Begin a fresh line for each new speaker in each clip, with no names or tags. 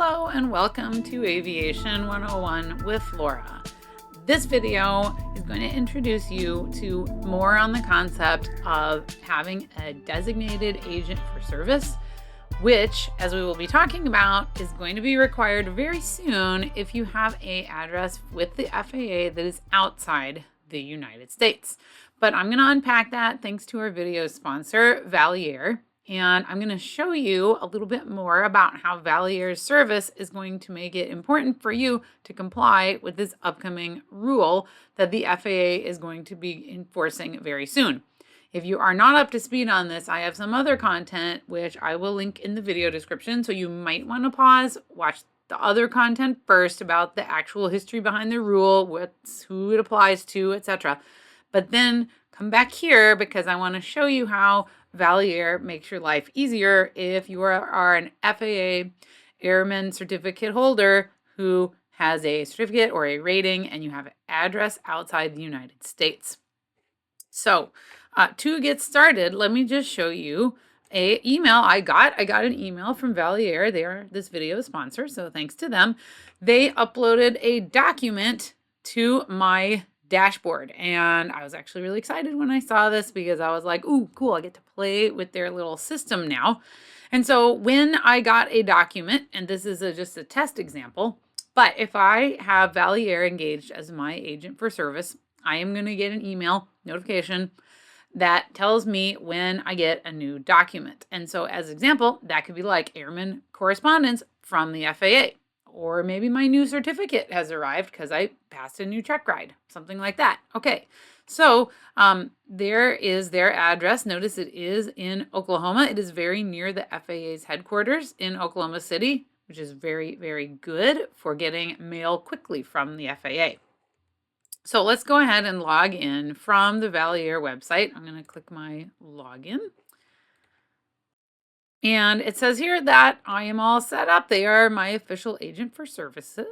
Hello and welcome to Aviation 101 with Laura. This video is going to introduce you to more on the concept of having a designated agent for service, which, as we will be talking about, is going to be required very soon if you have an address with the FAA that is outside the United States. But I'm going to unpack that thanks to our video sponsor, Valiair. And I'm going to show you a little bit more about how Valiair's service is going to make it important for you to comply with this upcoming rule that the FAA is going to be enforcing very soon. If you are not up to speed on this, I have some other content which I will link in the video description, so you might want to pause, watch the other content first about the actual history behind the rule, who it applies to, etc. But then come back here because I want to show you how Valiair makes your life easier if you are an FAA Airman certificate holder who has a certificate or a rating and you have an address outside the United States. So to get started, let me just show you an email I got. I got an email from Valiair. They are this video sponsor, so thanks to them. They uploaded a document to my dashboard, and I was actually really excited when I saw this because I was like, ooh, cool, I get to play with their little system now. And so when I got a document, and this is just a test example, but if I have Valiair engaged as my agent for service, I am going to get an email notification that tells me when I get a new document. And so as example, that could be like airman correspondence from the FAA. Or maybe my new certificate has arrived because I passed a new truck ride, something like that. Okay, so there is their address. Notice it is in Oklahoma. It is very near the FAA's headquarters in Oklahoma City, which is very, very good for getting mail quickly from the FAA. So let's go ahead and log in from the Valiair website. I'm going to click my login. And it says here that I am all set up. They are my official agent for services.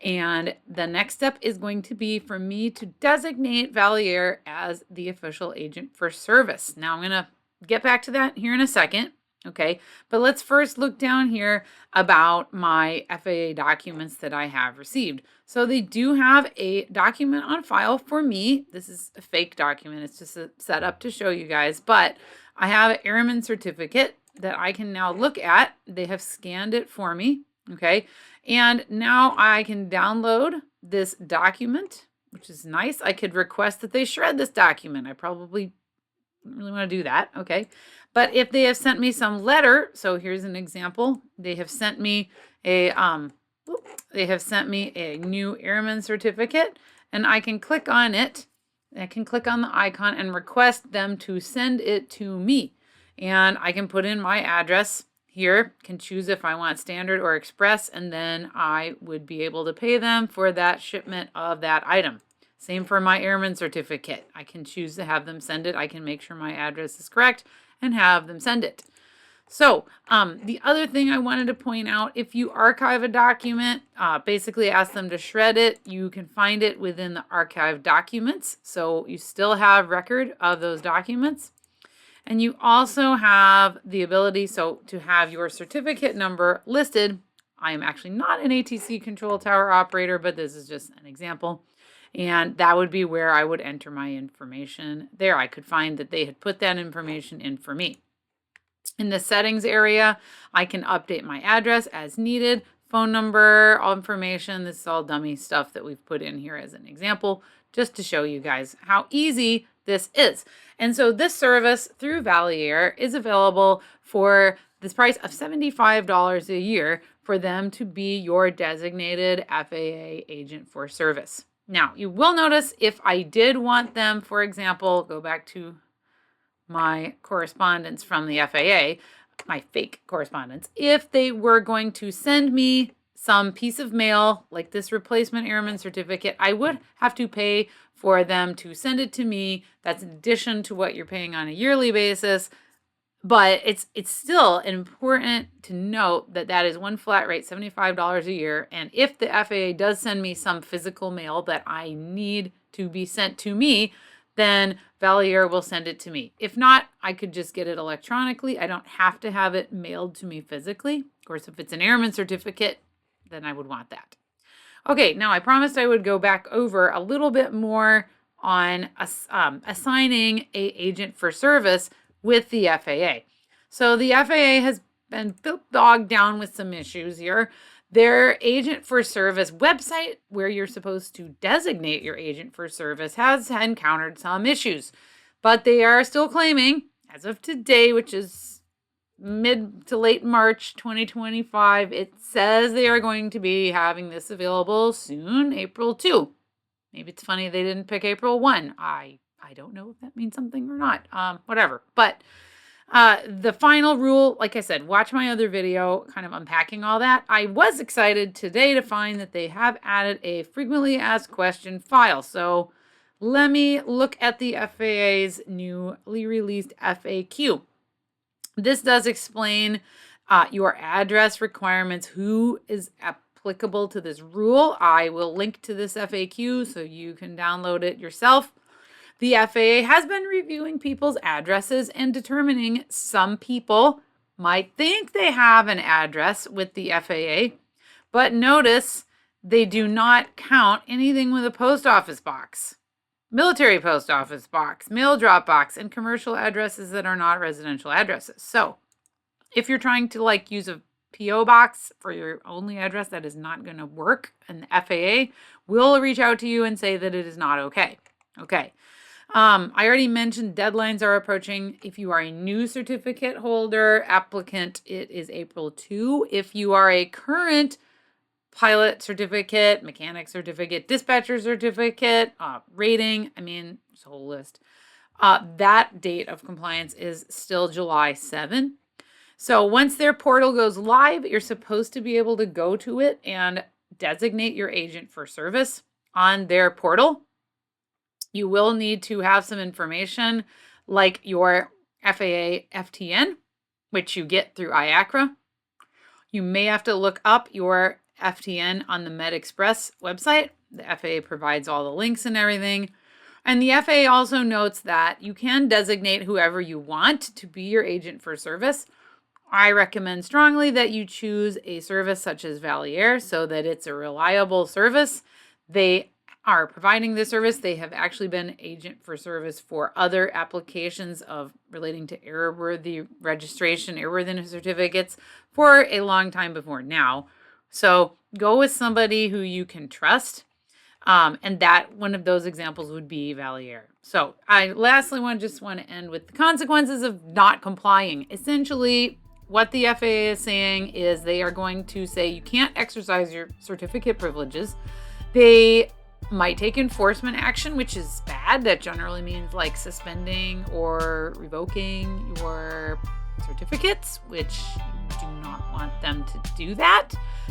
And the next step is going to be for me to designate Valiair as the official agent for service. Now I'm going to get back to that here in a second. Okay, but let's first look down here about my FAA documents that I have received. So they do have a document on file for me. This is a fake document. It's just set up to show you guys, but I have an airman certificate that I can now look at. They have scanned it for me, okay? And now I can download this document, which is nice. I could request that they shred this document. I probably don't really want to do that, okay? But if they have sent me some letter, so here's an example. They have sent me a new airman certificate, and I can click on it. I can click on the icon and request them to send it to me. And I can put in my address here, can choose if I want standard or express, and then I would be able to pay them for that shipment of that item. Same for my airman certificate. I can choose to have them send it. I can make sure my address is correct and have them send it. So the other thing I wanted to point out, if you archive a document, basically ask them to shred it, you can find it within the archive documents. So you still have record of those documents. And you also have the ability to have your certificate number listed. I am actually not an ATC control tower operator, but this is just an example. And that would be where I would enter my information there. I could find that they had put that information in for me. In the settings area, I can update my address as needed, phone number, all information. This is all dummy stuff that we've put in here as an example, just to show you guys how easy this is. And so this service through Valiair is available for this price of $75 a year for them to be your designated FAA agent for service. Now, you will notice if I did want them, for example, go back to my correspondence from the FAA, my fake correspondence, if they were going to send me some piece of mail like this replacement airman certificate, I would have to pay for them to send it to me. That's in addition to what you're paying on a yearly basis. But it's still important to note that that is one flat rate, $75 a year. And if the FAA does send me some physical mail that I need to be sent to me, then Valiair will send it to me. If not, I could just get it electronically. I don't have to have it mailed to me physically. Of course, if it's an airman certificate, then I would want that. Okay, now I promised I would go back over a little bit more on assigning a agent for service with the FAA. So the FAA has been bogged down with some issues here. Their agent for service website, where you're supposed to designate your agent for service, has encountered some issues, but they are still claiming, as of today, which is mid to late March 2025, it says they are going to be having this available soon, April 2. Maybe it's funny they didn't pick April 1. I don't know if that means something or not. Whatever. But the final rule, like I said, watch my other video kind of unpacking all that. I was excited today to find that they have added a frequently asked question file. So let me look at the FAA's newly released FAQ. This does explain your address requirements, who is applicable to this rule. I will link to this FAQ so you can download it yourself. The FAA has been reviewing people's addresses and determining some people might think they have an address with the FAA, but notice they do not count anything with a post office box, military post office box, mail drop box, and commercial addresses that are not residential addresses. So if you're trying to use a PO box for your only address, that is not going to work, and the FAA will reach out to you and say that it is not okay. Okay. I already mentioned deadlines are approaching. If you are a new certificate holder applicant, it is April 2. If you are a current pilot certificate, mechanic certificate, dispatcher certificate, rating, it's a whole list. That date of compliance is still July 7. So once their portal goes live, you're supposed to be able to go to it and designate your agent for service on their portal. You will need to have some information like your FAA FTN, which you get through IACRA. You may have to look up your FTN on the MedExpress website. The FAA provides all the links and everything. And the FAA also notes that you can designate whoever you want to be your agent for service. I recommend strongly that you choose a service such as Valiair so that it's a reliable service. They are providing this service. They have actually been agent for service for other applications of relating to airworthy registration, airworthiness certificates for a long time before now. So go with somebody who you can trust. And that one of those examples would be Valiair. So I lastly want to end with the consequences of not complying. Essentially, what the FAA is saying is they are going to say you can't exercise your certificate privileges. They might take enforcement action, which is bad. That generally means suspending or revoking your certificates, which you do not want them to do that.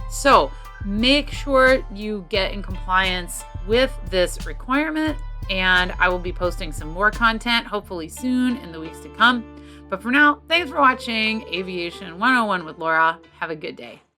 So make sure you get in compliance with this requirement, and I will be posting some more content hopefully soon in the weeks to come. But for now, thanks for watching Aviation 101 with Laura. Have a good day.